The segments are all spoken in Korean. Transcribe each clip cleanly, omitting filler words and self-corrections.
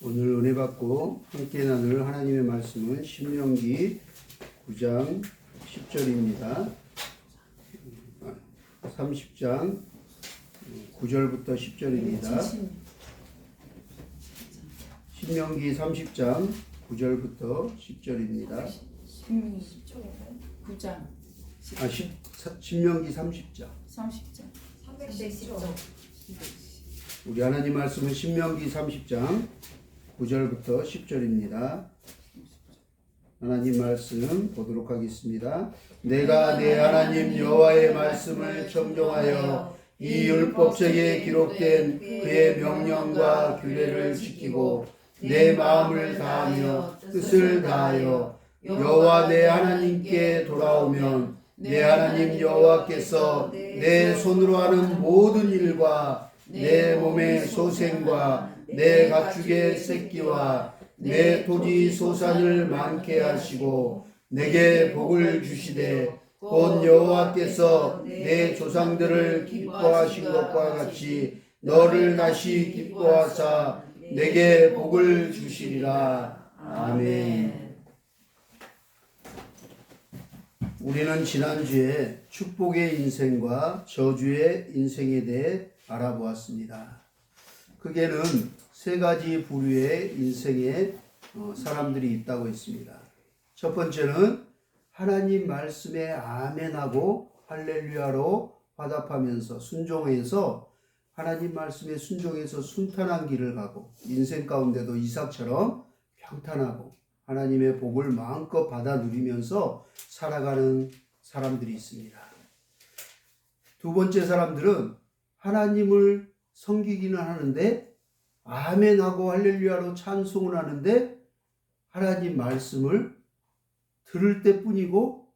오늘 은혜 받고 함께 나눌 하나님의 말씀은 신명기 9장 10절입니다. 30장 9절부터 10절입니다. 신명기 30장 9절부터 10절입니다. 신명기 9장 신명기 30장 310장 우리 하나님 말씀은 신명기 30장 9절부터 10절입니다. 하나님 말씀 보도록 하겠습니다. 내가 내 하나님 여호와의 말씀을 청종하여 이 율법책에 기록된 그의 명령과 규례를 지키고 내 마음을 다하며 뜻을 다하여 여호와 내 하나님께 돌아오면 내 하나님 여호와께서 내 손으로 하는 모든 일과 내 몸의 소생과 내 가축의 새끼와 내 토지 소산을 많게 하시고 내게 복을 주시되 곧 여호와께서 내 조상들을 기뻐하신 것과 같이 너를 다시 기뻐하사 내게 복을 주시리라. 아멘. 우리는 지난주에 축복의 인생과 저주의 인생에 대해 알아보았습니다. 크게는 세 가지 부류의 인생에 사람들이 있다고 했습니다. 첫 번째는 하나님 말씀에 아멘하고 할렐루야로 화답하면서 순종해서 하나님 말씀에 순종해서 순탄한 길을 가고 인생 가운데도 이삭처럼 평탄하고 하나님의 복을 마음껏 받아 누리면서 살아가는 사람들이 있습니다. 두 번째 사람들은 하나님을 섬기기는 하는데 아멘하고 할렐루야로 찬송을 하는데 하나님 말씀을 들을 때뿐이고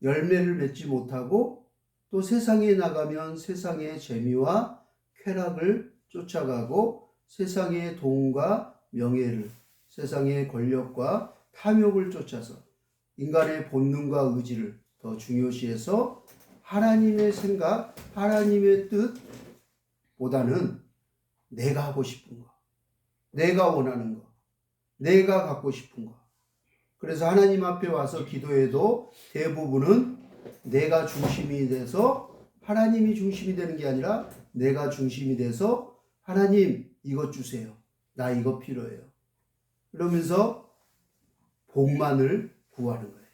열매를 맺지 못하고 또 세상에 나가면 세상의 재미와 쾌락을 쫓아가고 세상의 돈과 명예를 세상의 권력과 탐욕을 쫓아서 인간의 본능과 의지를 더 중요시해서 하나님의 생각, 하나님의 뜻보다는 내가 하고 싶은 거, 내가 원하는 거, 내가 갖고 싶은 거. 그래서 하나님 앞에 와서 기도해도 대부분은 내가 중심이 돼서 하나님이 중심이 되는 게 아니라 내가 중심이 돼서 하나님 이것 주세요. 나 이거 필요해요. 그러면서 복만을 구하는 거예요.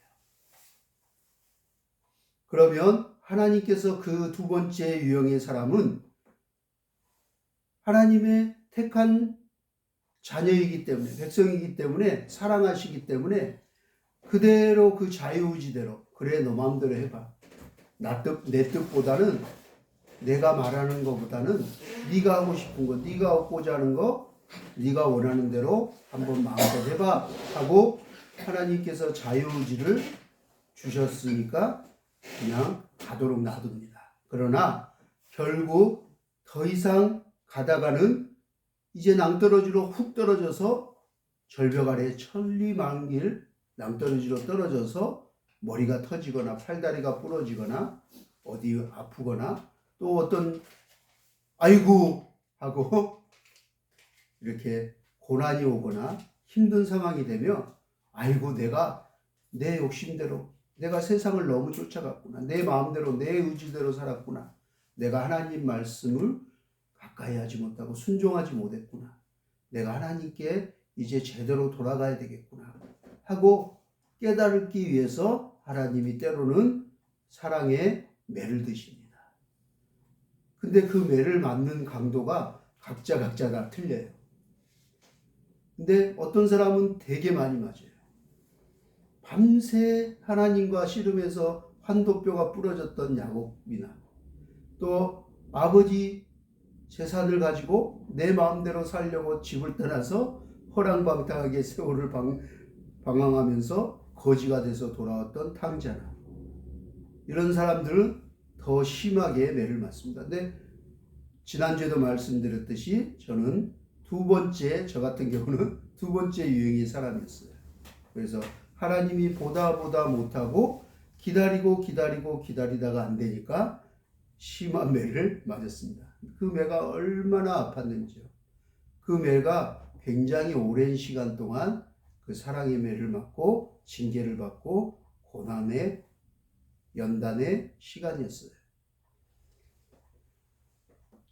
그러면 하나님께서 그 두 번째 유형의 사람은 하나님의 택한 자녀이기 때문에 백성이기 때문에 사랑하시기 때문에 그대로 그 자유의지대로 그래 너 마음대로 해봐. 내 뜻보다는 내가 말하는 것보다는 네가 하고 싶은 거 네가 얻고자 하는 거 네가 원하는 대로 한번 마음껏 해봐 하고 하나님께서 자유의지를 주셨으니까 그냥 가도록 놔둡니다. 그러나 결국 더 이상 가다가는 이제 낭떠러지로 훅 떨어져서 절벽 아래 천리만길 낭떠러지로 떨어져서 머리가 터지거나 팔다리가 부러지거나 어디 아프거나 또 어떤 아이고 하고 이렇게 고난이 오거나 힘든 상황이 되면 아이고 내가 내 욕심대로 내가 세상을 너무 쫓아갔구나. 내 마음대로 내 의지대로 살았구나. 내가 하나님 말씀을 가까이 하지 못하고 순종하지 못했구나. 내가 하나님께 이제 제대로 돌아가야 되겠구나 하고 깨달기 위해서 하나님이 때로는 사랑의 매를 드십니다. 근데 그 매를 맞는 강도가 각자 다 틀려요. 근데 어떤 사람은 되게 많이 맞아요. 밤새 하나님과 씨름해서 환도뼈가 부러졌던 야곱이나 또 아버지 재산을 가지고 내 마음대로 살려고 집을 떠나서 허랑방탕하게 세월을 방황하면서 거지가 돼서 돌아왔던 탕자나 이런 사람들은 더 심하게 매를 맞습니다. 근데 지난주에도 말씀드렸듯이 저는 저 같은 경우는 두 번째 유형의 사람이었어요. 그래서 하나님이 보다 못하고 기다리다가 안 되니까 심한 매를 맞았습니다. 그 매가 얼마나 아팠는지요. 그 매가 굉장히 오랜 시간 동안 그 사랑의 매를 맞고 징계를 받고 고난의 연단의 시간이었어요.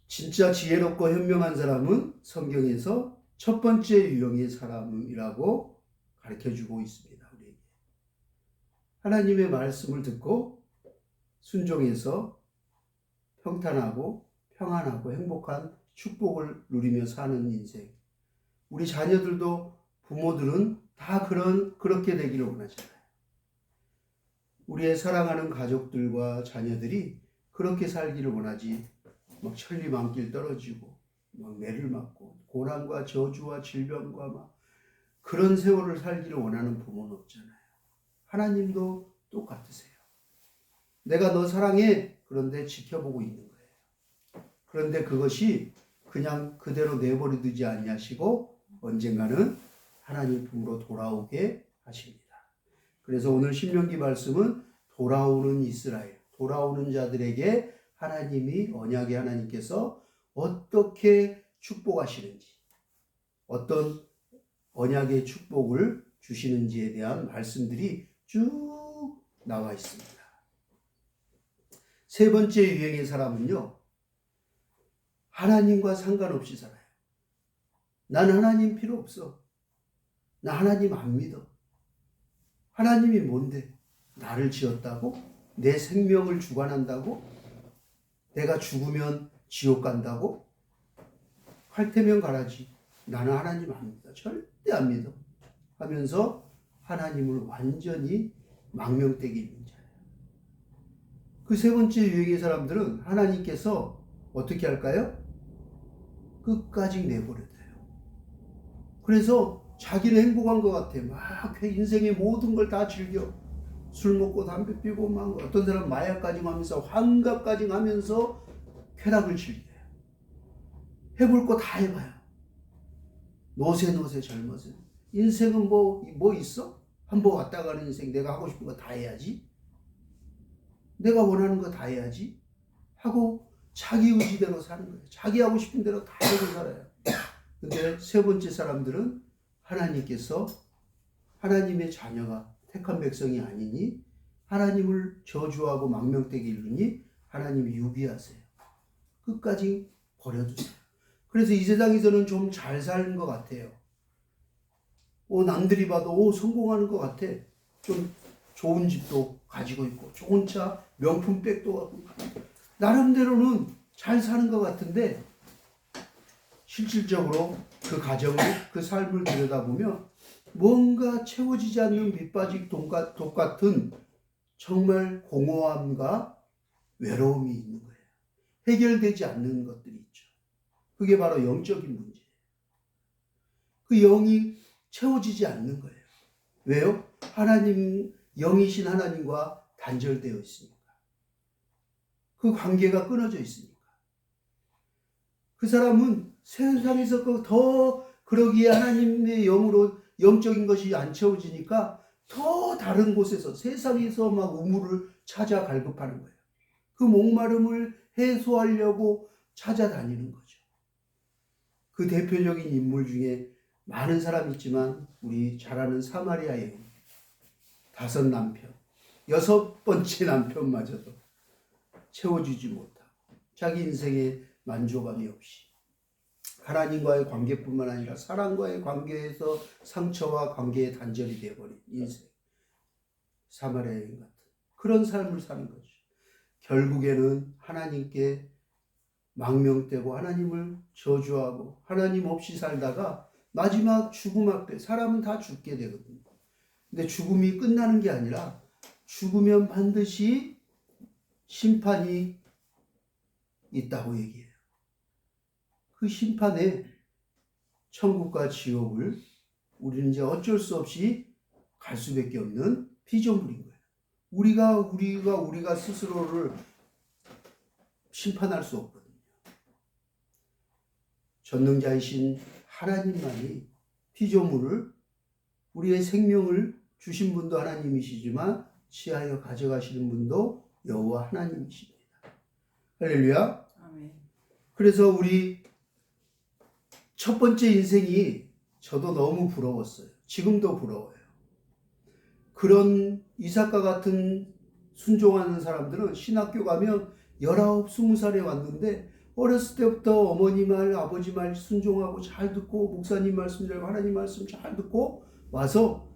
진짜 지혜롭고 현명한 사람은 성경에서 첫 번째 유형의 사람이라고 가르쳐주고 있습니다. 우리에게. 하나님의 말씀을 듣고 순종해서 평탄하고 평안하고 행복한 축복을 누리며 사는 인생. 우리 자녀들도 부모들은 다 그렇게 되기를 원하잖아요. 우리의 사랑하는 가족들과 자녀들이 그렇게 살기를 원하지, 막 천리만길 떨어지고 막 매를 맞고 고난과 저주와 질병과 막 그런 세월을 살기를 원하는 부모는 없잖아요. 하나님도 똑같으세요. 내가 너 사랑해. 그런데 지켜보고 있는 거예요. 그런데 그것이 그냥 그대로 내버려두지 아니하시고 언젠가는 하나님 품으로 돌아오게 하십니다. 그래서 오늘 신명기 말씀은 돌아오는 이스라엘, 돌아오는 자들에게 하나님이 언약의 하나님께서 어떻게 축복하시는지, 어떤 언약의 축복을 주시는지에 대한 말씀들이 쭉 나와 있습니다. 세 번째 유형의 사람은요, 하나님과 상관없이 살아요. 난 하나님 필요 없어. 나 하나님 안 믿어. 하나님이 뭔데? 나를 지었다고? 내 생명을 주관한다고? 내가 죽으면 지옥 간다고? 갈 테면 가라지. 나는 하나님 안 믿어. 절대 안 믿어. 하면서 하나님을 완전히 망명되게 있는 자예요. 그 세 번째 유형의 사람들은 하나님께서 어떻게 할까요? 끝까지 내버려둬요. 그래서 자기는 행복한 것 같아. 막 인생의 모든 걸 다 즐겨. 술 먹고 담배 피고 막 어떤 사람은 마약까지 하면서 환갑까지 하면서 쾌락을 즐겨요. 해볼 거 다 해봐요. 노세 젊어서. 인생은 뭐 있어? 한번 왔다 가는 인생. 내가 하고 싶은 거 다 해야지. 내가 원하는 거 다 해야지. 하고 자기 의지대로 사는 거예요. 자기 하고 싶은 대로 다 하고 살아요. 근데 세 번째 사람들은 하나님께서 하나님의 자녀가 택한 백성이 아니니 하나님을 저주하고 망명되게 이르니 하나님이 유비하세요. 끝까지 버려두세요. 그래서 이 세상에서는 좀 잘 사는 것 같아요. 남들이 봐도 성공하는 것 같아. 좀 좋은 집도 가지고 있고 좋은 차, 명품 백도 갖고 나름대로는 잘 사는 것 같은데 실질적으로 그 가정을, 그 삶을 들여다보면 뭔가 채워지지 않는 밑바직 독 같은 정말 공허함과 외로움이 있는 거예요. 해결되지 않는 것들이 있죠. 그게 바로 영적인 문제예요. 그 영이 채워지지 않는 거예요. 왜요? 영이신 하나님과 단절되어 있으니까. 그 관계가 끊어져 있으니까. 그 사람은 세상에서 더 그러기에 하나님의 영으로 영적인 것이 안 채워지니까 더 다른 곳에서 세상에서 막 우물을 찾아 갈급하는 거예요. 그 목마름을 해소하려고 찾아다니는 거죠. 그 대표적인 인물 중에 많은 사람이 있지만 우리 잘 아는 사마리아 여인, 5 남편, 6번째 남편마저도 채워주지 못하고 자기 인생에 만족감이 없이 하나님과의 관계뿐만 아니라 사람과의 관계에서 상처와 관계의 단절이 되어버린 인생, 사마리아 여인 같은 그런 삶을 사는 거죠. 결국에는 하나님께 망명되고 하나님을 저주하고 하나님 없이 살다가 마지막 죽음 앞에 사람은 다 죽게 되거든요. 근데 죽음이 끝나는 게 아니라 죽으면 반드시 심판이 있다고 얘기해요. 그 심판에 천국과 지옥을 우리는 이제 어쩔 수 없이 갈 수밖에 없는 피조물인 거예요. 우리가 스스로를 심판할 수 없거든요. 전능자이신 하나님만이 피조물을, 우리의 생명을 주신 분도 하나님이시지만 취하여 가져가시는 분도 여호와 하나님이십니다. 할렐루야. 아멘. 그래서 우리 첫 번째 인생이 저도 너무 부러웠어요. 지금도 부러워요. 그런 이삭과 같은 순종하는 사람들은 신학교 가면 19, 20살에 왔는데 어렸을 때부터 어머니 말, 아버지 말 순종하고 잘 듣고 목사님 말씀 잘 하나님 말씀 잘 듣고 와서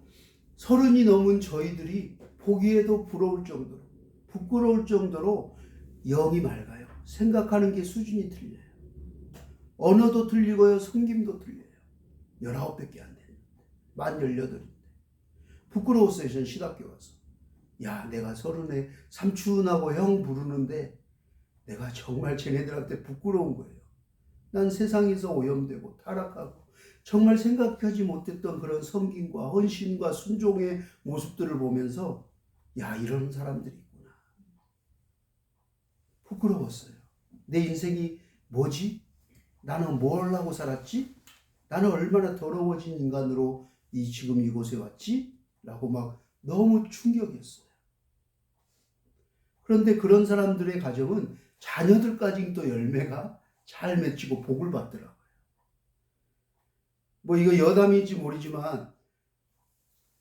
30이 넘은 저희들이 보기에도 부러울 정도로 부끄러울 정도로 영이 맑아요. 생각하는 게 수준이 틀려요. 언어도 틀리고요. 섬김도 틀려요. 19밖에 안 되는데 만 18인데 부끄러웠어요. 전 신학교 가서. 야, 내가 30에 삼촌하고 형 부르는데 내가 정말 쟤네들한테 부끄러운 거예요. 난 세상에서 오염되고 타락하고 정말 생각하지 못했던 그런 섬김과 헌신과 순종의 모습들을 보면서 야, 이런 사람들이 있구나. 부끄러웠어요. 내 인생이 뭐지? 나는 뭘 하고 살았지? 나는 얼마나 더러워진 인간으로 지금 이곳에 왔지? 라고 막 너무 충격이었어요. 그런데 그런 사람들의 가정은 자녀들까지 또 열매가 잘 맺히고 복을 받더라고요. 뭐 이거 여담인지 모르지만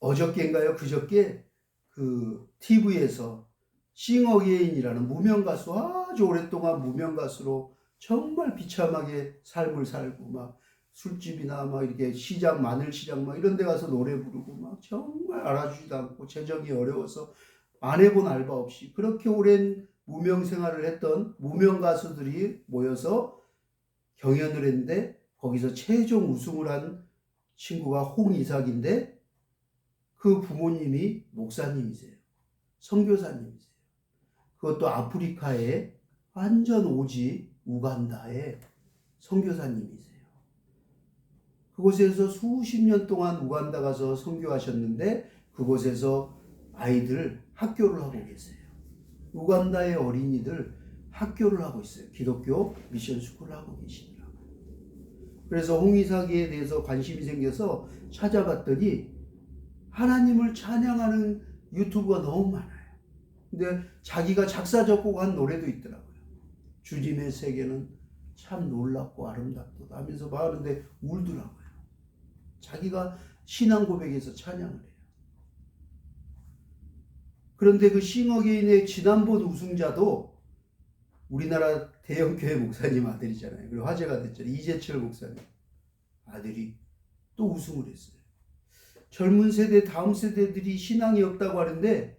어저께인가요? 그저께 그 TV에서 싱어게인이라는 무명 가수, 아주 오랫동안 무명 가수로 정말 비참하게 삶을 살고 막 술집이나 막 이렇게 시장, 마늘 시장 막 이런 데 가서 노래 부르고 막 정말 알아주지도 않고 재정이 어려워서 안 해본 알바 없이 그렇게 오랜 무명 생활을 했던 무명 가수들이 모여서 경연을 했는데 거기서 최종 우승을 한 친구가 홍이삭인데 그 부모님이 목사님이세요. 선교사님이세요. 그것도 아프리카의 완전 오지 우간다의 선교사님이세요. 그곳에서 수십 년 동안 우간다 가서 선교하셨는데 그곳에서 아이들 학교를 하고 계세요. 우간다의 어린이들 학교를 하고 있어요. 기독교 미션 스쿨을 하고 계시더라고요. 그래서 홍이삭에 대해서 관심이 생겨서 찾아봤더니 하나님을 찬양하는 유튜브가 너무 많아요. 근데 자기가 작사 작곡한 노래도 있더라고요. 주님의 세계는 참 놀랍고 아름답다 하면서 막 하는데 울더라고요. 자기가 신앙 고백에서 찬양을 해요. 그런데 그 싱어게인의 지난번 우승자도 우리나라 대형교회 목사님 아들이잖아요. 그리고 화제가 됐잖아요. 이재철 목사님 아들이 또 우승을 했어요. 젊은 세대, 다음 세대들이 신앙이 없다고 하는데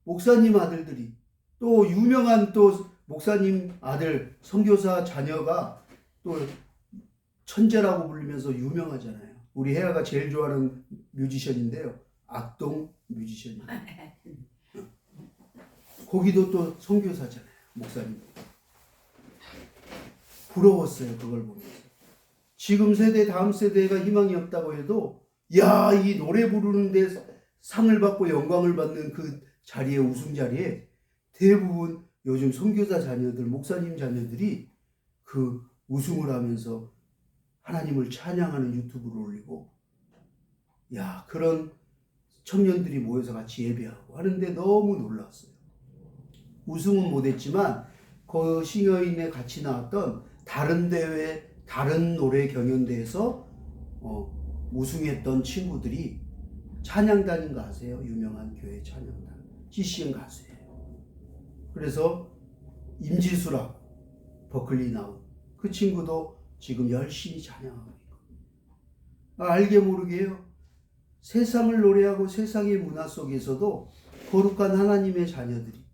목사님 아들들이 또 유명한 또 목사님 아들 선교사 자녀가 또 천재라고 불리면서 유명하잖아요. 우리 혜아가 제일 좋아하는 뮤지션인데요. 악동 뮤지션이에요. 거기도 또 선교사잖아요. 목사님. 부러웠어요. 그걸 보면서. 지금 세대, 다음 세대가 희망이 없다고 해도 야, 이 노래 부르는데 상을 받고 영광을 받는 그 자리에, 우승 자리에 대부분 요즘 선교사 자녀들, 목사님 자녀들이 그 우승을 하면서 하나님을 찬양하는 유튜브를 올리고 야, 그런 청년들이 모여서 같이 예배하고 하는데 너무 놀랐어요. 우승은 못했지만 그 싱어인에 같이 나왔던 다른 대회, 다른 노래 경연대회에서 우승했던 친구들이 찬양단인 거 아세요? 유명한 교회 찬양단. CCM 가수예요. 그래서 임지수라고 버클리 나온 그 친구도 지금 열심히 찬양하고 있거든요. 알게 모르게요. 세상을 노래하고 세상의 문화 속에서도 거룩한 하나님의 자녀들이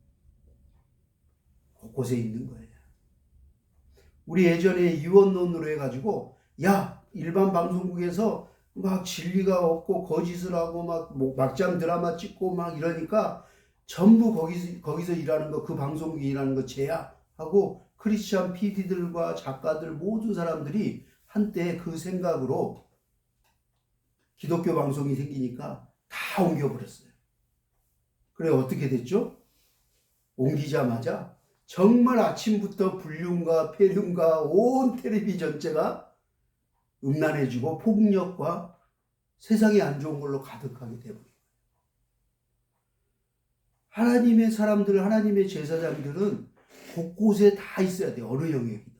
곳곳에 있는 거예요. 우리 예전에 이원론으로 해가지고 야, 일반 방송국에서 막 진리가 없고 거짓을 하고 막 막장 드라마 찍고 막 이러니까 전부 거기서 일하는 거, 그 방송국에 일하는 거 죄야 하고 크리스찬 PD들과 작가들 모든 사람들이 한때 그 생각으로 기독교 방송이 생기니까 다 옮겨버렸어요. 그래 어떻게 됐죠? 옮기자마자 정말 아침부터 불륜과 폐륜과 온 텔레비 전체가 음란해지고 폭력과 세상이 안 좋은 걸로 가득하게 되버려요. 하나님의 사람들, 하나님의 제사장들은 곳곳에 다 있어야 돼요. 어느 영역이든.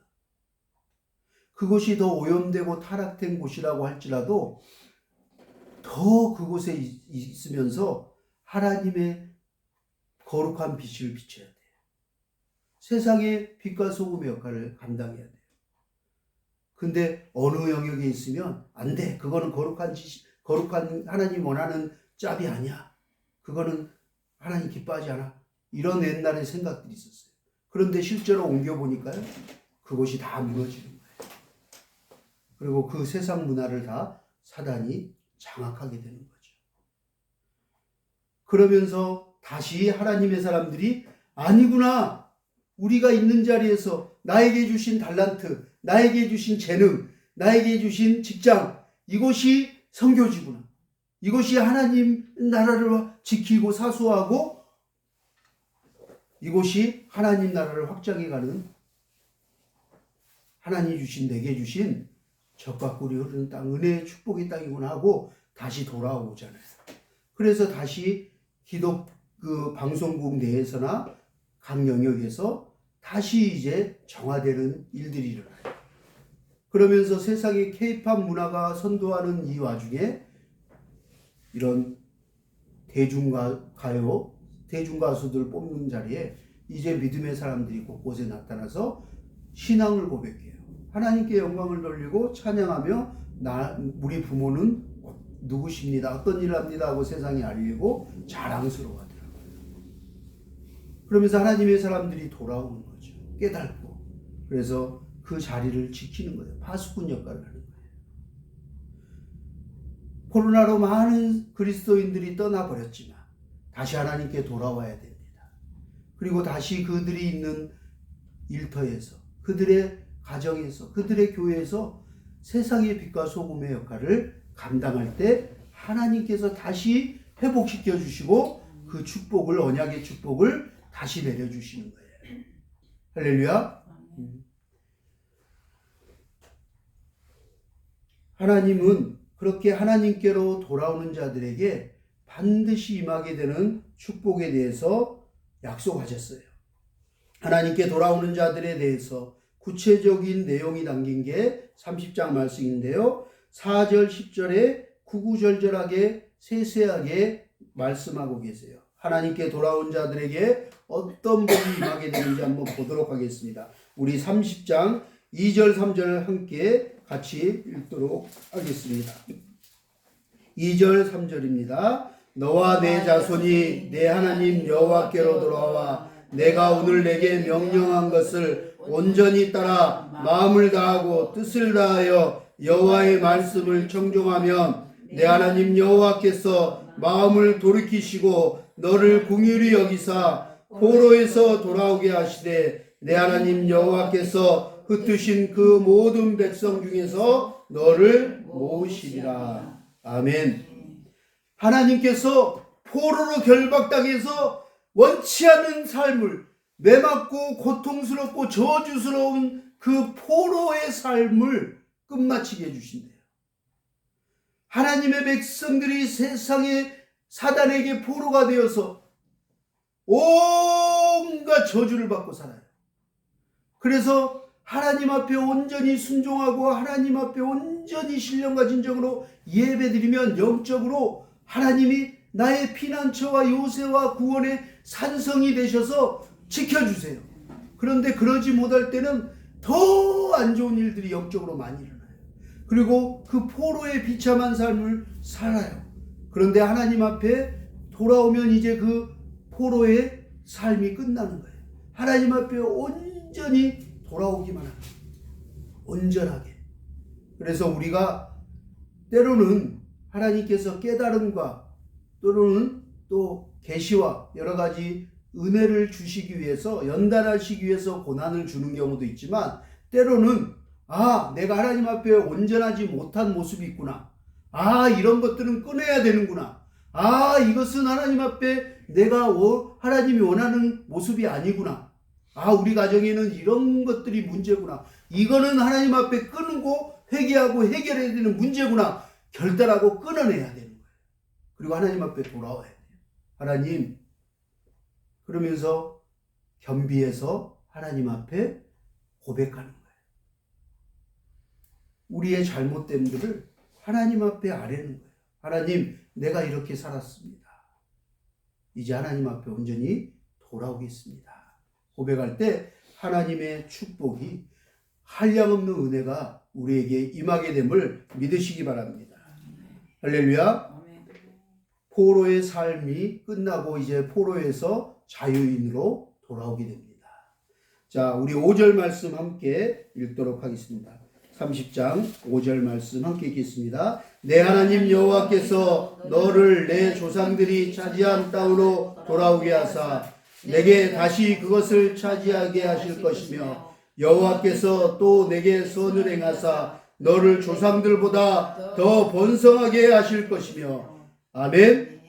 그곳이 더 오염되고 타락된 곳이라고 할지라도 더 그곳에 있으면서 하나님의 거룩한 빛을 비춰야 돼요. 세상의 빛과 소금의 역할을 감당해야 돼요. 근데 어느 영역에 있으면 안 돼. 그거는 거룩한 하나님 원하는 짭이 아니야. 그거는 하나님 기뻐하지 않아. 이런 옛날의 생각들이 있었어요. 그런데 실제로 옮겨보니까요. 그것이 다 무너지는 거예요. 그리고 그 세상 문화를 다 사단이 장악하게 되는 거죠. 그러면서 다시 하나님의 사람들이 아니구나. 우리가 있는 자리에서 나에게 주신 달란트, 나에게 주신 재능, 나에게 주신 직장, 이것이 선교지구나. 이것이 하나님 나라를 지키고 사수하고 이곳이 하나님 나라를 확장해가는 하나님 주신 내게 주신 젖과 꿀이 흐르는 땅, 은혜의 축복의 땅이구나 하고 다시 돌아오잖아요. 그래서 다시 기독 방송국 내에서나 각 영역에서 다시 이제 정화되는 일들이 일어나요. 그러면서 세상의 K-팝 문화가 선도하는 이 와중에 이런 대중가요, 대중가수들 뽑는 자리에 이제 믿음의 사람들이 곳곳에 나타나서 신앙을 고백해요. 하나님께 영광을 돌리고 찬양하며 우리 부모는 누구십니다. 어떤 일을 합니다 하고 세상에 알리고 자랑스러워하더라고요. 그러면서 하나님의 사람들이 돌아오는 거죠. 깨닫고. 그래서 그 자리를 지키는 거예요. 파수꾼 역할을 하는 거예요. 코로나로 많은 그리스도인들이 떠나버렸지만 다시 하나님께 돌아와야 됩니다. 그리고 다시 그들이 있는 일터에서, 그들의 가정에서, 그들의 교회에서 세상의 빛과 소금의 역할을 감당할 때 하나님께서 다시 회복시켜 주시고 그 축복을, 언약의 축복을 다시 내려주시는 거예요. 할렐루야. 하나님은 그렇게 하나님께로 돌아오는 자들에게 반드시 임하게 되는 축복에 대해서 약속하셨어요. 하나님께 돌아오는 자들에 대해서 구체적인 내용이 담긴 게 30장 말씀인데요. 4절, 10절에 구구절절하게 세세하게 말씀하고 계세요. 하나님께 돌아온 자들에게 어떤 복이 임하게 되는지 한번 보도록 하겠습니다. 우리 30장 2절, 3절 함께 같이 읽도록 하겠습니다. 2절, 3절입니다. 너와 내 자손이 내 하나님 여호와께로 돌아와 내가 오늘 내게 명령한 것을 온전히 따라 마음을 다하고 뜻을 다하여 여호와의 말씀을 청종하면 내 하나님 여호와께서 마음을 돌이키시고 너를 긍휼히 여기사 포로에서 돌아오게 하시되 내 하나님 여호와께서 흩으신 그 모든 백성 중에서 너를 모으시리라. 아멘. 하나님께서 포로로 결박당해서 원치 않는 삶을, 매맞고 고통스럽고 저주스러운 그 포로의 삶을 끝마치게 해주신대요. 하나님의 백성들이 세상의 사단에게 포로가 되어서 온갖 저주를 받고 살아요. 그래서 하나님 앞에 온전히 순종하고 하나님 앞에 온전히 신령과 진정으로 예배드리면 영적으로 하나님이 나의 피난처와 요새와 구원의 산성이 되셔서 지켜주세요. 그런데 그러지 못할 때는 더 안 좋은 일들이 영적으로 많이 일어나요. 그리고 그 포로의 비참한 삶을 살아요. 그런데 하나님 앞에 돌아오면 이제 그 포로의 삶이 끝나는 거예요. 하나님 앞에 온전히 돌아오기만 합니다. 온전하게. 그래서 우리가 때로는 하나님께서 깨달음과 또는 또 계시와 여러 가지 은혜를 주시기 위해서, 연단하시기 위해서 고난을 주는 경우도 있지만 때로는 내가 하나님 앞에 온전하지 못한 모습이 있구나. 이런 것들은 끊어야 되는구나. 이것은 하나님 앞에 내가 하나님이 원하는 모습이 아니구나. 우리 가정에는 이런 것들이 문제구나. 이거는 하나님 앞에 끊고 회개하고 해결해야 되는 문제구나. 결단하고 끊어내야 되는 거예요. 그리고 하나님 앞에 돌아와야 돼요. 하나님, 그러면서 겸비해서 하나님 앞에 고백하는 거예요. 우리의 잘못됨들을 하나님 앞에 아뢰는 거예요. 하나님, 내가 이렇게 살았습니다. 이제 하나님 앞에 온전히 돌아오겠습니다. 고백할 때 하나님의 축복이 한량없는 은혜가 우리에게 임하게 됨을 믿으시기 바랍니다. 할렐루야. 포로의 삶이 끝나고 이제 포로에서 자유인으로 돌아오게 됩니다. 자, 우리 5절 말씀 함께 읽도록 하겠습니다. 30장 5절 말씀 함께 읽겠습니다. 내 하나님 여호와께서 너를 내 조상들이 차지한 땅으로 돌아오게 하사 내게 다시 그것을 차지하게 하실 것이며 여호와께서 또 내게 선을 행하사 너를 조상들보다 더 번성하게 하실 것이며. 아멘.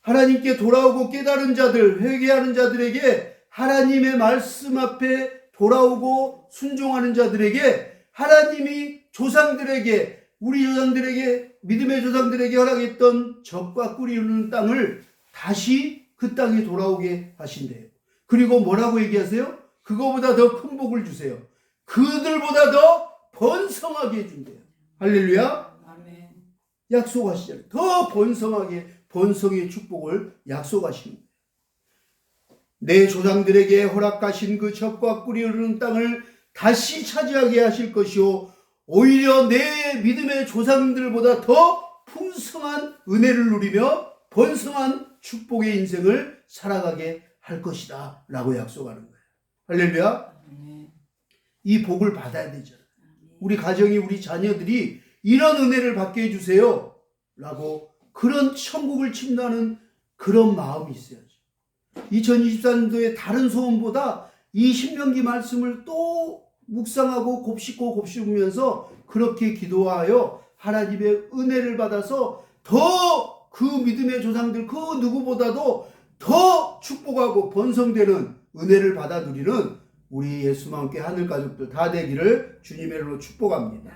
하나님께 돌아오고 깨달은 자들, 회개하는 자들에게 하나님의 말씀 앞에 돌아오고 순종하는 자들에게 하나님이 조상들에게, 우리 조상들에게, 믿음의 조상들에게 허락했던 젖과 꿀이 흐르는 땅을 다시 그 땅에 돌아오게 하신대요. 그리고 뭐라고 얘기하세요? 그거보다 더 큰 복을 주세요. 그들보다 더 번성하게 해준대요. 할렐루야. 아멘. 약속하시잖아요. 더 번성하게, 번성의 축복을 약속하시는 거예요. 내 조상들에게 허락하신 그 젖과 꿀이 흐르는 땅을 다시 차지하게 하실 것이요 오히려 내 믿음의 조상들보다 더 풍성한 은혜를 누리며 번성한 축복의 인생을 살아가게 할 것이다 라고 약속하는 거예요. 할렐루야. 이 복을 받아야 되잖아요. 우리 가정이, 우리 자녀들이 이런 은혜를 받게 해주세요 라고 그런 천국을 침노하는 그런 마음이 있어야죠. 2024년도에 다른 소원보다 이 신명기 말씀을 또 묵상하고 곱씹으면서 그렇게 기도하여 하나님의 은혜를 받아서 더 그 믿음의 조상들 그 누구보다도 더 축복하고 번성되는 은혜를 받아 누리는 우리 예수와 함께 하늘 가족들 다 되기를 주님의 이름으로 축복합니다.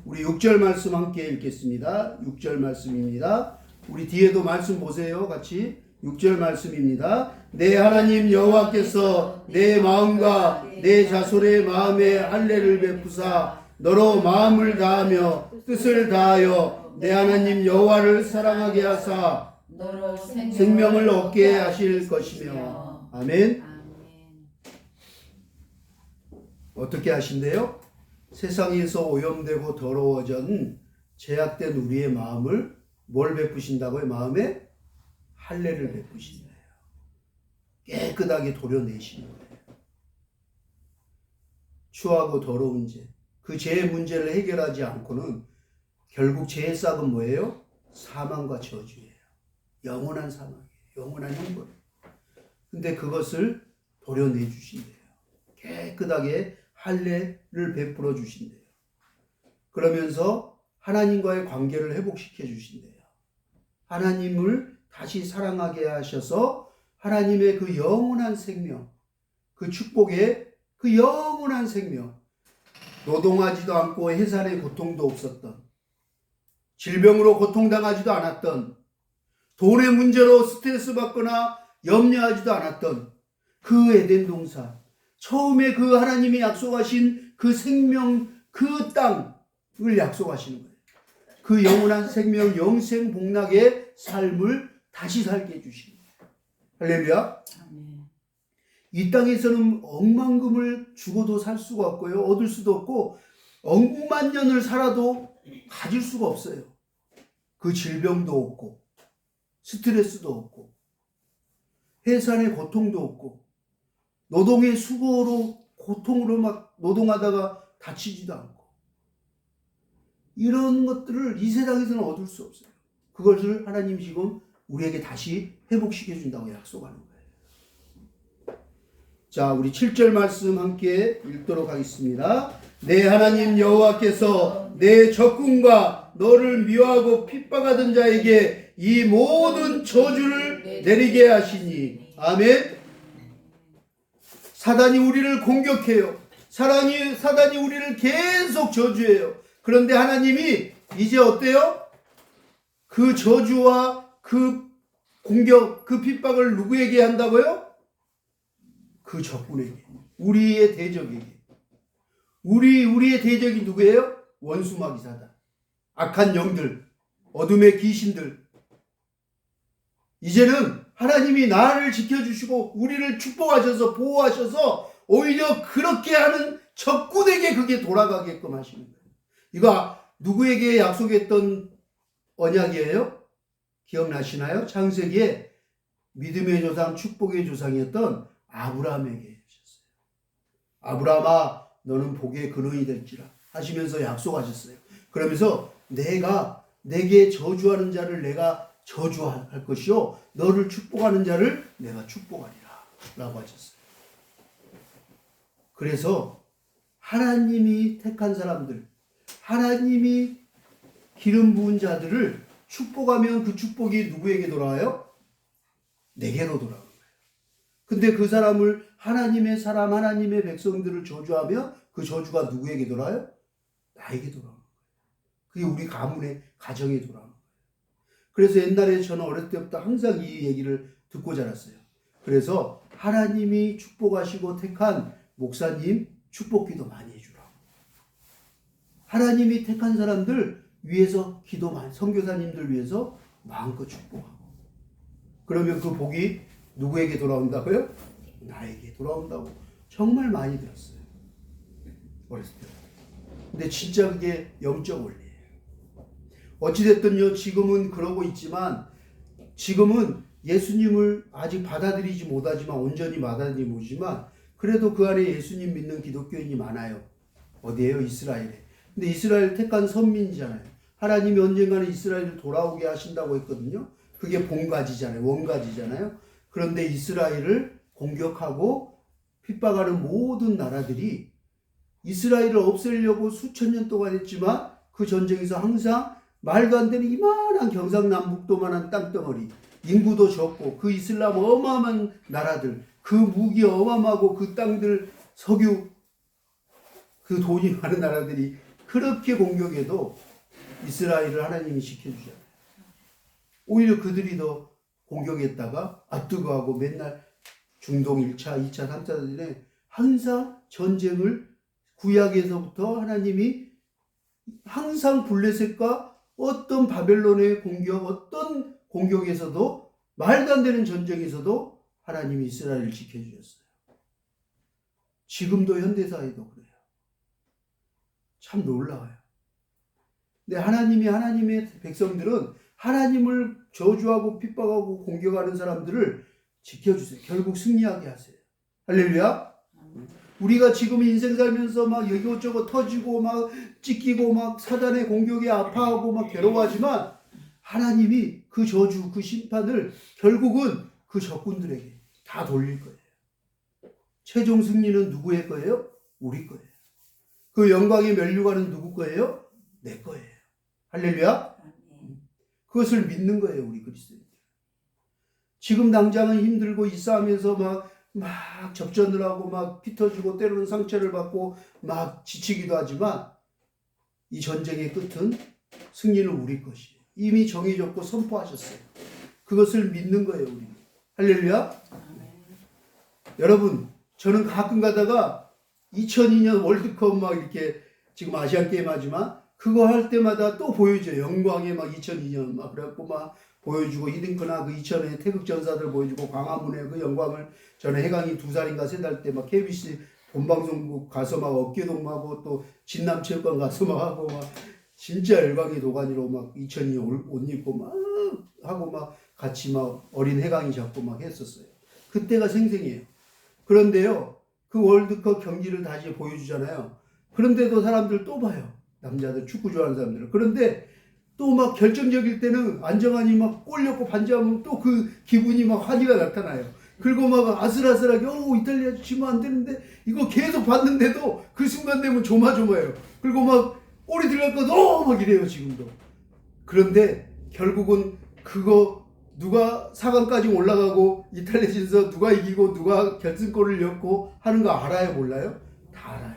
우리 6절 말씀 함께 읽겠습니다. 6절 말씀입니다. 우리 뒤에도 말씀 보세요. 같이 6절 말씀입니다. 내 하나님 여호와께서 내 마음과 내 자손의 마음에 할례를 베푸사 너로 마음을 다하며 뜻을 다하여 내 하나님 여호와를 사랑하게 하사 너로 생명을 얻게 하실 것이며. 아멘. 어떻게 하신대요? 세상에서 오염되고 더러워진 죄악된 우리의 마음을 뭘 베푸신다고요? 마음에 할례를 베푸신대요. 깨끗하게 도려내시는 거예요. 추하고 더러운 죄, 그 죄의 문제를 해결하지 않고는 결국 죄의 싹은 뭐예요? 사망과 저주예요. 영원한 사망이에요. 영원한 형벌. 근데 그것을 도려내 주신대요. 깨끗하게 할례를 베풀어 주신대요. 그러면서 하나님과의 관계를 회복시켜 주신대요. 하나님을 다시 사랑하게 하셔서 하나님의 그 영원한 생명, 그 축복의 그 영원한 생명, 노동하지도 않고 해산의 고통도 없었던, 질병으로 고통당하지도 않았던, 돈의 문제로 스트레스 받거나 염려하지도 않았던 그 에덴 동산, 처음에 그 하나님이 약속하신 그 생명, 그 땅을 약속하시는 거예요. 그 영원한 생명, 영생 복락의 삶을 다시 살게 해주시는 거예요. 할렐루야. 이 땅에서는 억만금을 주고도 살 수가 없고요. 얻을 수도 없고 억만 년을 살아도 가질 수가 없어요. 그 질병도 없고 스트레스도 없고 해산의 고통도 없고 노동의 수고로 고통으로 막 노동하다가 다치지도 않고 이런 것들을 이 세상에서는 얻을 수 없어요. 그것을 하나님 지금 우리에게 다시 회복시켜 준다고 약속하는 거예요. 자, 우리 7절 말씀 함께 읽도록 하겠습니다. 내 하나님 여호와께서 내 적군과 너를 미워하고 핍박하던 자에게 이 모든 저주를 내리게 하시니. 아멘. 사단이 우리를 공격해요. 사단이 우리를 계속 저주해요. 그런데 하나님이 이제 어때요? 그 저주와 그 공격, 그 핍박을 누구에게 한다고요? 그 그 적군에게, 우리의 대적에게. 우리의 대적이 누구예요? 원수마귀사다. 악한 영들, 어둠의 귀신들. 이제는 하나님이 나를 지켜주시고 우리를 축복하셔서 보호하셔서 오히려 그렇게 하는 적군에게 그게 돌아가게끔 하시는 거예요. 이거 누구에게 약속했던 언약이에요? 기억나시나요? 창세기에 믿음의 조상, 축복의 조상이었던 아브라함에게 하셨어요. 아브라함아, 너는 복의 근원이 될지라 하시면서 약속하셨어요. 그러면서 내게 저주하는 자를 내가 저주할 것이요, 너를 축복하는 자를 내가 축복하리라 라고 하셨어요. 그래서 하나님이 택한 사람들, 하나님이 기름 부은 자들을 축복하면 그 축복이 누구에게 돌아와요? 내게로 돌아오는 거예요. 근데 그 사람을, 하나님의 사람, 하나님의 백성들을 저주하면 그 저주가 누구에게 돌아와요? 나에게 돌아오는 거예요. 그게 우리 가문의 가정에 돌아오는 거예요. 그래서 옛날에 저는 어릴 때부터 항상 이 얘기를 듣고 자랐어요. 그래서 하나님이 축복하시고 택한 목사님 축복기도 많이 해주라고. 하나님이 택한 사람들 위해서 기도 많이, 선교사님들 위해서 마음껏 축복하고. 그러면 그 복이 누구에게 돌아온다고요? 나에게 돌아온다고 정말 많이 들었어요. 어렸을 때. 근데 진짜 그게 영적 원리예요. 어찌됐든요, 지금은 그러고 있지만, 지금은 예수님을 아직 받아들이지 못하지만, 온전히 받아들이지 못하지만, 그래도 그 안에 예수님 믿는 기독교인이 많아요. 어디에요? 이스라엘에. 근데 이스라엘 택한 선민이잖아요. 하나님이 언젠가는 이스라엘을 돌아오게 하신다고 했거든요. 그게 본가지잖아요. 원가지잖아요. 그런데 이스라엘을 공격하고 핍박하는 모든 나라들이 이스라엘을 없애려고 수천 년 동안 했지만, 그 전쟁에서 항상 말도 안 되는 이만한 경상남북도만한 땅덩어리, 인구도 적고 그 이슬람 어마어마한 나라들, 그 무기 어마어마하고 그 땅들, 석유, 그 돈이 많은 나라들이 그렇게 공격해도 이스라엘을 하나님이 지켜주잖아요. 오히려 그들이 더 공격했다가 뜨거워하고 맨날 중동 1차, 2차, 3차 전에 항상 전쟁을, 구약에서부터 하나님이 항상 블레셋과 어떤 바벨론의 공격, 어떤 공격에서도, 말도 안 되는 전쟁에서도 하나님이 이스라엘을 지켜주셨어요. 지금도 현대사회도 그래요. 참 놀라워요. 근데 하나님의 백성들은 하나님을 저주하고 핍박하고 공격하는 사람들을 지켜주세요. 결국 승리하게 하세요. 할렐루야. 우리가 지금 인생 살면서 막 이것저것 터지고 막 찢기고 막 사단의 공격에 아파하고 막 괴로워하지만, 하나님이 그 저주, 그 심판을 결국은 그 적군들에게 다 돌릴 거예요. 최종 승리는 누구의 거예요? 우리 거예요. 그 영광의 면류관은 누구 거예요? 내 거예요. 할렐루야. 그것을 믿는 거예요, 우리 그리스도인들. 지금 당장은 힘들고 이 싸움에서 막 접전을 하고 막 피 터지고 때로는 상처를 받고 막 지치기도 하지만, 이 전쟁의 끝은, 승리는 우리 것이에요. 이미 정해졌고 선포하셨어요. 그것을 믿는 거예요, 우리. 할렐루야. 여러분, 저는 가끔 가다가 2002년 월드컵 막 이렇게, 지금 아시안 게임 하지만 그거 할 때마다 또 보여줘요. 영광의 막 2002년 막 그래갖고 막 보여주고, 히딩크나 그 2000년의 태극전사들 보여주고, 광화문의 그 영광을, 저는 해강이 2살인가 3살 때 막 KBC 본방송국 가서 막 어깨동무하고, 또 진남체육관 가서 막 하고, 막 진짜 열광의 도가니로 막 2002년 옷 입고 막 하고 막 같이 막 어린 해강이 잡고 막 했었어요. 그때가 생생해요. 그런데요, 그 월드컵 경기를 다시 보여주잖아요. 그런데도 사람들 또 봐요. 남자들, 축구 좋아하는 사람들은. 그런데 또 막 결정적일 때는 안정환이 막 골 넣고 반지하면 또 그 기분이 막 환희가 나타나요. 그리고 막 아슬아슬하게, 이탈리아 지면 안 되는데, 이거 계속 봤는데도 그 순간 되면 조마조마해요. 그리고 막 골이 들어갈까 막 이래요, 지금도. 그런데 결국은 그거 누가 4강까지 올라가고 이탈리아에서 누가 이기고 누가 결승골을 넣고 하는 거 알아요, 몰라요? 다 알아요.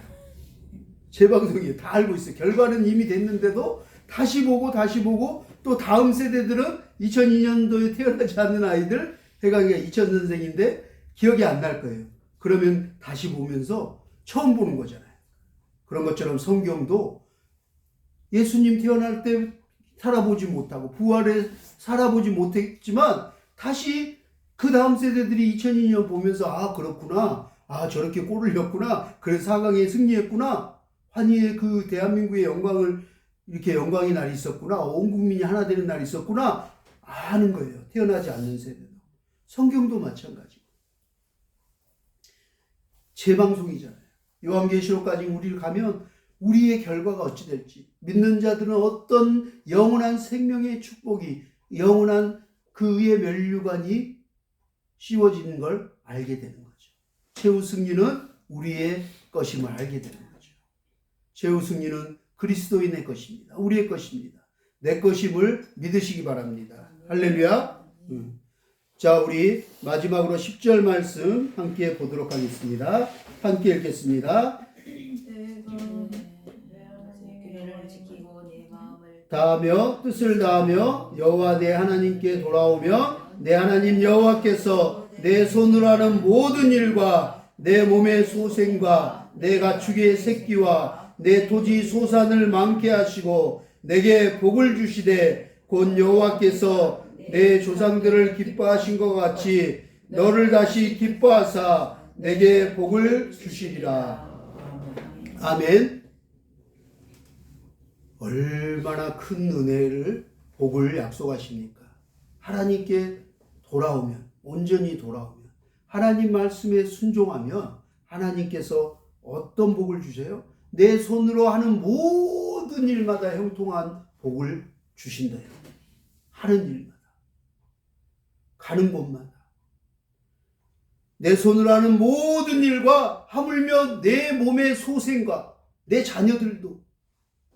제 방송이에요. 다 알고 있어요. 결과는 이미 됐는데도 다시 보고 또 다음 세대들은 2002년도에 태어나지 않는 아이들, 해강이가 2000년생인데 기억이 안 날 거예요. 그러면 다시 보면서 처음 보는 거잖아요. 그런 것처럼 성경도 예수님 태어날 때 살아보지 못하고 부활에 살아보지 못했지만 다시 그 다음 세대들이 2002년 보면서 아 그렇구나, 아 저렇게 골을 넣었구나, 그래서 4강에 승리했구나, 환희의 그 대한민국의 영광을 이렇게 영광의 날이 있었구나, 온 국민이 하나 되는 날이 있었구나 아는 거예요. 태어나지 않는 세대도. 성경도 마찬가지고 재방송이잖아요. 요한계시록까지 우리를 가면 우리의 결과가 어찌 될지, 믿는 자들은 어떤 영원한 생명의 축복이, 영원한 그의 면류관이 씌워지는 걸 알게 되는 거죠. 최후 승리는 우리의 것임을 알게 되는 거죠. 최후 승리는 그리스도인의 것입니다. 우리의 것입니다. 내 것임을 믿으시기 바랍니다. 할렐루야. 자, 우리 마지막으로 10절 말씀 함께 보도록 하겠습니다. 함께 읽겠습니다. 다하며 뜻을 다하며 여호와 내 하나님께 돌아오며 내 하나님 여호와께서 내 손으로 하는 모든 일과 내 몸의 소생과 내 가축의 새끼와 내 토지 소산을 많게 하시고 내게 복을 주시되 곧 여호와께서 내 조상들을 기뻐하신 것 같이 너를 다시 기뻐하사 내게 복을 주시리라. 아멘. 얼마나 큰 은혜를, 복을 약속하십니까? 하나님께 돌아오면, 온전히 돌아오면, 하나님 말씀에 순종하면 하나님께서 어떤 복을 주세요? 내 손으로 하는 모든 일마다 형통한 복을 주신다요. 하는 일마다, 가는 곳마다. 내 손으로 하는 모든 일과 하물며 내 몸의 소생과 내 자녀들도,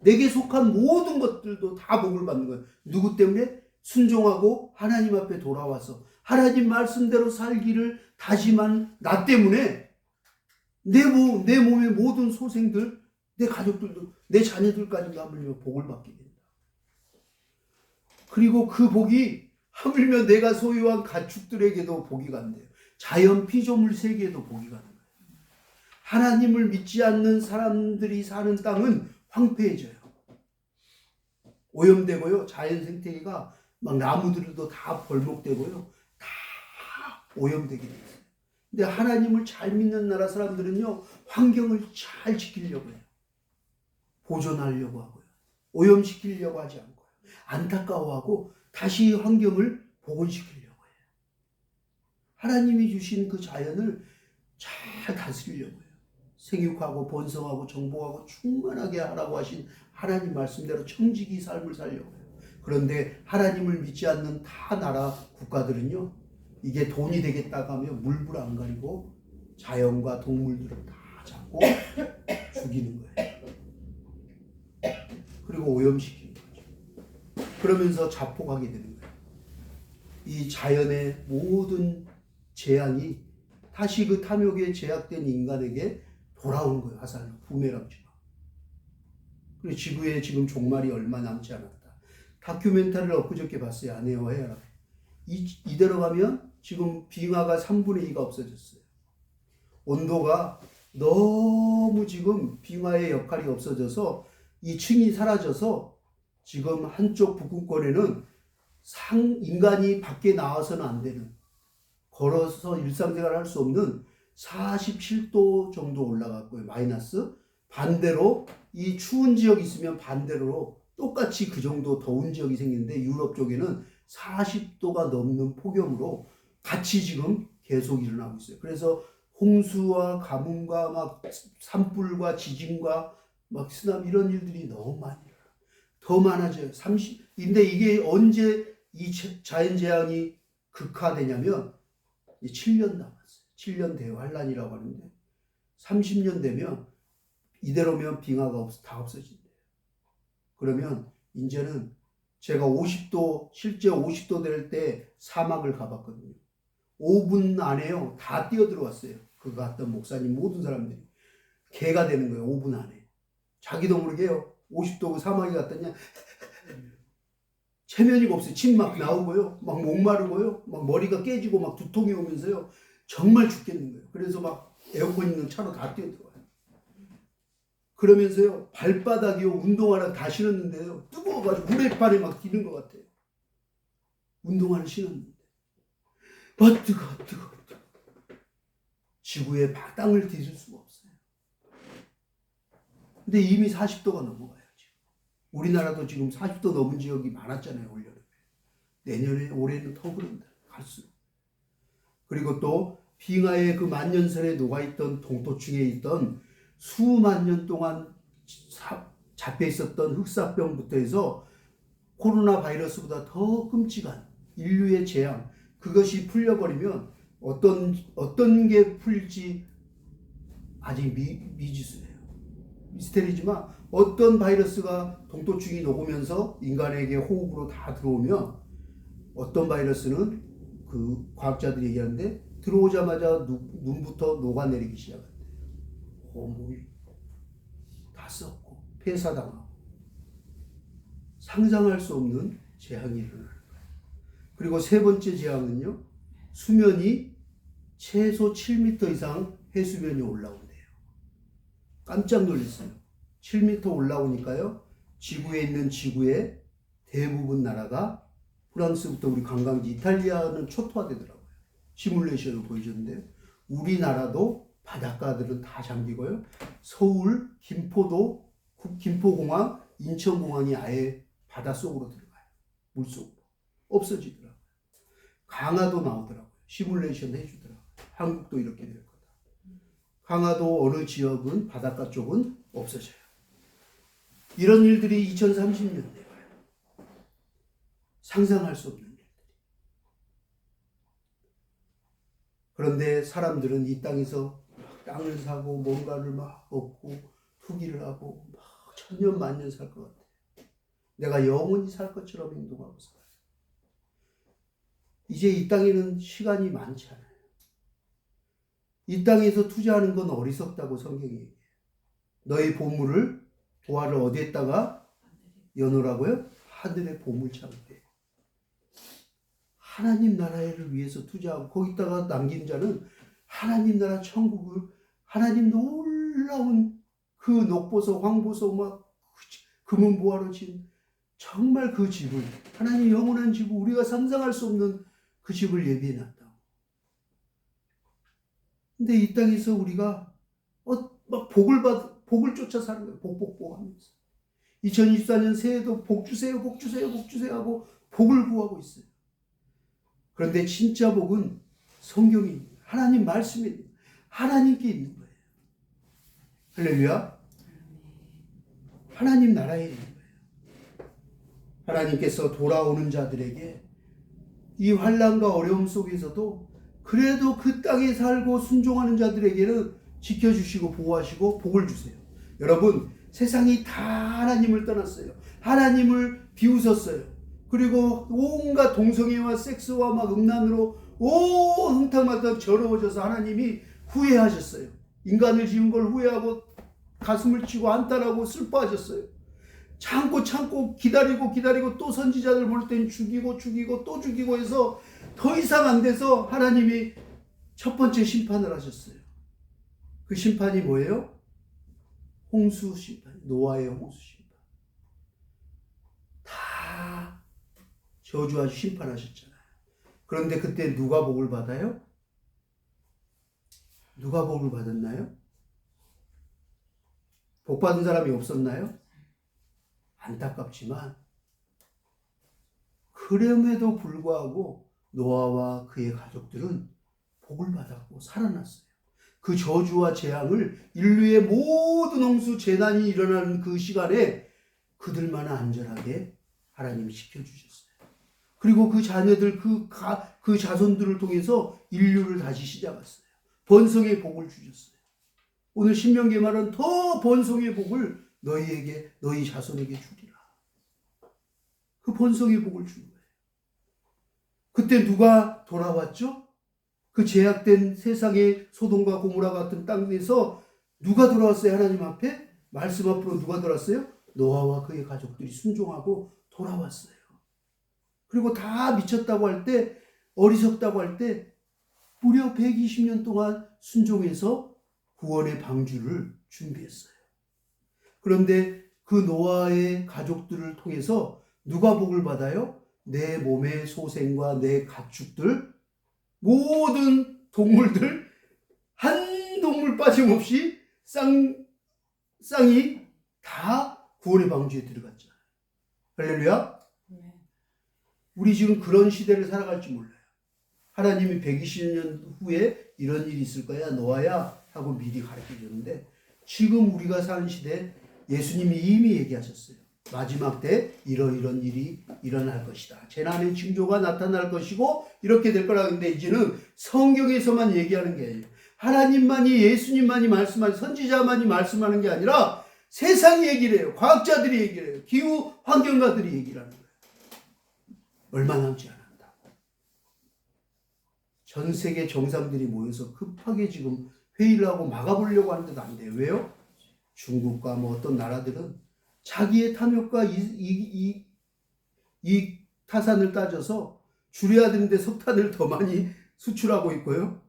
내게 속한 모든 것들도 다 복을 받는 거예요. 누구 때문에? 순종하고 하나님 앞에 돌아와서 하나님 말씀대로 살기를 다짐한 나 때문에 내 몸의 모든 소생들, 내 가족들도, 내 자녀들까지도 하물며 복을 받게 된다. 그리고 그 복이 하물며 내가 소유한 가축들에게도 복이 간대요. 자연 피조물 세계에도 복이 가는 거예요. 하나님을 믿지 않는 사람들이 사는 땅은 황폐해져요. 오염되고요. 자연 생태계가 막 나무들도 다 벌목되고요. 다 오염되게 돼요. 근데 하나님을 잘 믿는 나라 사람들은요, 환경을 잘 지키려고 해요. 보존하려고 하고요. 오염시키려고 하지 않고요. 안타까워하고 다시 환경을 복원시키려고 해요. 하나님이 주신 그 자연을 잘 다스리려고 해요. 생육하고 번성하고 정복하고 충만하게 하라고 하신 하나님 말씀대로 청지기 삶을 살려고 해요. 그런데 하나님을 믿지 않는 타 나라 국가들은요, 이게 돈이 되겠다고 하면 물불 안 가리고 자연과 동물들을 다 잡고 죽이는 거예요. 그리고 오염시키는 거죠. 그러면서 자폭하게 되는 거예요. 이 자연의 모든 재앙이 다시 그 탐욕에 제약된 인간에게 돌아오는 거예요. 화살로, 부메랑처럼. 그리고 지구에 지금 종말이 얼마 남지 않았다. 다큐멘터리를 엊그저께 봤어요. 아내와 해야. 이대로 가면 지금 빙하가 3분의 2가 없어졌어요. 온도가 너무 지금 빙하의 역할이 없어져서 이 층이 사라져서 지금 한쪽 북극권에는 인간이 밖에 나와서는 안 되는, 걸어서 일상생활을 할 수 없는 47도 정도 올라갔고요. 마이너스. 반대로 이 추운 지역이 있으면 반대로 똑같이 그 정도 더운 지역이 생기는데 유럽 쪽에는 40도가 넘는 폭염으로 같이 지금 계속 일어나고 있어요. 그래서 홍수와 가뭄과 막 산불과 지진과 막 쓰나미 이런 일들이 너무 많이 일어나요. 더 많아져요. 근데 이게 언제 이 자연재앙이 극화되냐면 7년 남았어요. 7년 대환란이라고 하는데 30년 되면 이대로면 빙하가 다 없어진대요. 그러면 이제는 제가 50도, 실제 50도 될 때 사막을 가봤거든요. 5분 안에요. 다 뛰어들어왔어요. 그거 갔던 목사님 모든 사람들이. 개가 되는 거예요. 5분 안에. 자기도 모르게요. 50도 그 사막에 갔더니 체면이가 없어요. 침 막 나오고요. 막 목마르고요. 막 머리가 깨지고 막 두통이 오면서요. 정말 죽겠는 거예요. 그래서 막 에어컨 있는 차로 다 뛰어들어와요. 그러면서요 발바닥이요 운동화를 다 신었는데요 뜨거워가지고 물에판에 막 뛰는 것 같아요. 운동화를 신었는데 뜨거워. 지구에 땅을 뒤질 수가 없어요. 근데 이미 40도가 넘어가요. 지금. 우리나라도 지금 40도 넘은 지역이 많았잖아요. 올여름에. 내년에 올해는 더 그런다. 갈수록. 그리고 또 빙하의 그 만년설에 녹아있던 동토층에 있던 수만 년 동안 잡혀 있었던 흑사병부터 해서 코로나 바이러스보다 더 끔찍한 인류의 재앙, 그것이 풀려버리면 어떤 게 풀릴지 아직 미지수예요. 미스테리지만 어떤 바이러스가 동토층이 녹으면서 인간에게 호흡으로 다 들어오면 어떤 바이러스는 그 과학자들이 얘기하는데 들어오자마자 눈부터 녹아내리기 시작한대요. 온몸이 다 썩고 폐사당하고 상상할 수 없는 재앙이 일어나는 거예요. 그리고 세 번째 재앙은요. 수면이 최소 7m 이상 해수면이 올라온대요. 깜짝 놀랐어요. 7m 올라오니까요. 지구에 있는 지구의 대부분 나라가 프랑스부터 우리 관광지 이탈리아는 초토화되더라고요. 시뮬레이션을 보여줬는데요. 우리나라도 바닷가들은 다 잠기고요. 서울, 김포도, 김포공항, 인천공항이 아예 바닷속으로 들어가요. 물속으로. 없어지더라고요. 강화도 나오더라고요. 시뮬레이션 해주더라고요. 한국도 이렇게 될 거다. 강화도 어느 지역은 바닷가 쪽은 없어져요. 이런 일들이 2030년대에 와요. 상상할 수 없는 일들이. 그런데 사람들은 이 땅에서 땅을 사고 뭔가를 막 얻고 투기를 하고 막 천년 만년 살 것 같아요. 내가 영원히 살 것처럼 행동하고 살아요. 이제 이 땅에는 시간이 많지 않아요. 이 땅에서 투자하는 건 어리석다고 성경이 얘기해요. 너희 보물을 보화를 어디에다가 여놓으라고요? 하늘의 보물창고에. 하나님 나라를 위해서 투자하고 거기다가 남긴 자는 하나님 나라 천국을 하나님 놀라운 그 녹보석 황보석 막 금은보화로 진 정말 그 집을 하나님 영원한 집을 우리가 상상할 수 없는 그 집을 예비해놨다고. 근데 이 땅에서 우리가 막 복을 쫓아 사는 거예요. 복 하면서. 2024년 새해도 복 주세요 하고 복을 구하고 있어요. 그런데 진짜 복은 성경이 하나님 말씀이 하나님께 있는 거예요. 할렐루야. 하나님 나라에 있는 거예요. 하나님께서 돌아오는 자들에게 이 환난과 어려움 속에서도 그래도 그 땅에 살고 순종하는 자들에게는 지켜주시고 보호하시고 복을 주세요. 여러분, 세상이 다 하나님을 떠났어요. 하나님을 비웃었어요. 그리고 온갖 동성애와 섹스와 막 음란으로 온 흥탕마다 더러워져서 하나님이 후회하셨어요. 인간을 지은 걸 후회하고 가슴을 치고 한탄하고 슬퍼하셨어요. 참고 기다리고 또 선지자들 볼 땐 죽이고 또 죽이고 해서 더 이상 안 돼서 하나님이 첫 번째 심판을 하셨어요. 그 심판이 뭐예요? 홍수 심판, 노아의 홍수 심판. 다 저주하시고 심판하셨잖아요. 그런데 그때 누가 복을 받아요? 누가 복을 받았나요? 복 받은 사람이 없었나요? 안타깝지만 그럼에도 불구하고 노아와 그의 가족들은 복을 받았고 살아났어요. 그 저주와 재앙을 인류의 모든 홍수 재난이 일어나는 그 시간에 그들만 안전하게 하나님이 지켜주셨어요. 그리고 그 자녀들 그 자손들을 통해서 인류를 다시 시작했어요. 번성의 복을 주셨어요. 오늘 신명기에 말은 더 번성의 복을 너희에게 너희 자손에게 주리라. 그 번성의 복을 준 거예요. 그때 누가 돌아왔죠? 그 제약된 세상의 소돔과 고모라 같은 땅에서 누가 돌아왔어요? 하나님 앞에? 말씀 앞으로 누가 돌아왔어요? 노아와 그의 가족들이 순종하고 돌아왔어요. 그리고 다 미쳤다고 할 때, 어리석다고 할 때 무려 120년 동안 순종해서 구원의 방주를 준비했어요. 그런데 그 노아의 가족들을 통해서 누가 복을 받아요? 내 몸의 소생과 내 가축들, 모든 동물들, 한 동물 빠짐없이 쌍이 다 구원의 방주에 들어갔잖아요. 할렐루야. 네. 우리 지금 그런 시대를 살아갈지 몰라요. 하나님이 120년 후에 이런 일이 있을 거야, 노아야 하고 미리 가르쳐 줬는데, 지금 우리가 사는 시대에 예수님이 이미 얘기하셨어요. 마지막 때 이런 일이 일어날 것이다. 재난의 징조가 나타날 것이고 이렇게 될 거라. 근데 이제는 성경에서만 얘기하는 게 아니에요. 하나님만이, 예수님만이 말씀하는, 선지자만이 말씀하는 게 아니라 세상이 얘기를 해요. 과학자들이 얘기를 해요. 기후 환경가들이 얘기를 하는 거예요. 얼마 남지 않았다고. 전 세계 정상들이 모여서 급하게 지금 회의를 하고 막아보려고 하는데도 안 돼요. 왜요? 중국과 뭐 어떤 나라들은 자기의 탐욕과 이 타산을 따져서 줄여야 되는데 석탄을 더 많이 수출하고 있고요.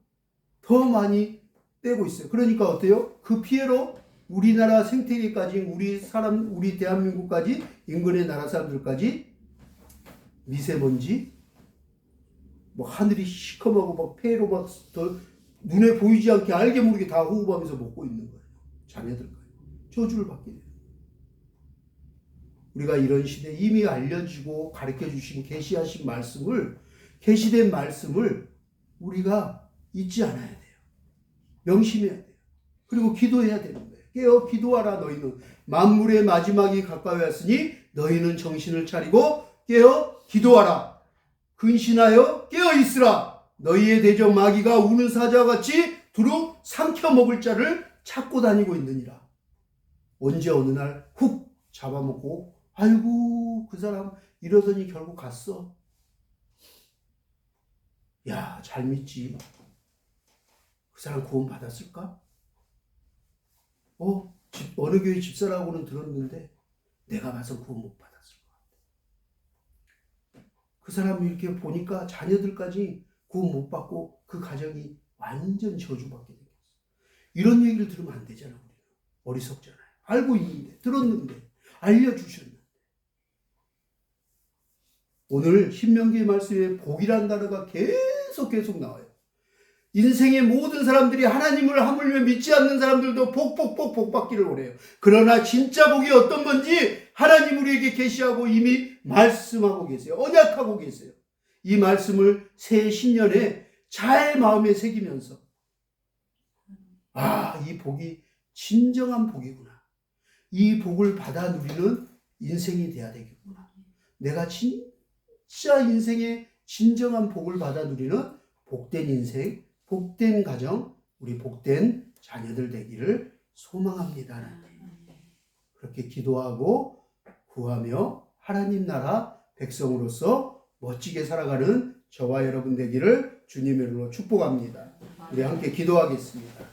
더 많이 떼고 있어요. 그러니까 어때요? 그 피해로 우리나라 생태계까지, 우리 대한민국까지, 인근의 나라 사람들까지 미세먼지, 뭐 하늘이 시커멓고 막 폐로 막 더 눈에 보이지 않게 알게 모르게 다 호흡하면서 먹고 있는 거예요. 자녀들까지. 저주를 받게 돼요. 우리가 이런 시대에 이미 알려지고 가르쳐 주신 계시하신 말씀을, 계시된 말씀을 우리가 잊지 않아야 돼요. 명심해야 돼요. 그리고 기도해야 되는 거예요. 깨어 기도하라. 너희는 만물의 마지막이 가까이 왔으니 너희는 정신을 차리고 깨어 기도하라. 근신하여 깨어 있으라. 너희의 대적 마귀가 우는 사자와 같이 두루 삼켜 먹을 자를 찾고 다니고 있느니라. 언제 어느 날 훅 잡아먹고 아이고 그 사람 이러더니 결국 갔어. 야, 잘 믿지. 그 사람 구원 받았을까? 어느 교회 집사라고는 들었는데 내가 봐서 구원 못 받았을 것 같아. 그 사람 이렇게 보니까 자녀들까지 구원 못 받고 그 가정이 완전 저주받게 생겼어. 이런 얘기를 들으면 안 되잖아. 우리는 어리석잖아요. 알고 있는데, 들었는데, 알려주셨는데. 오늘 신명기의 말씀에 복이라는 단어가 계속 나와요. 인생의 모든 사람들이 하나님을 하물며 믿지 않는 사람들도 복 받기를 원해요. 그러나 진짜 복이 어떤 건지 하나님 우리에게 계시하고 이미 말씀하고 계세요. 언약하고 계세요. 이 말씀을 새 신년에 잘 마음에 새기면서 이 복이 진정한 복이구나. 이 복을 받아 누리는 인생이 돼야 되겠구나. 내가 진짜 인생의 진정한 복을 받아 누리는 복된 인생, 복된 가정, 우리 복된 자녀들 되기를 소망합니다. 그렇게 기도하고 구하며 하나님 나라 백성으로서 멋지게 살아가는 저와 여러분 되기를 주님의 이름으로 축복합니다. 우리 함께 기도하겠습니다.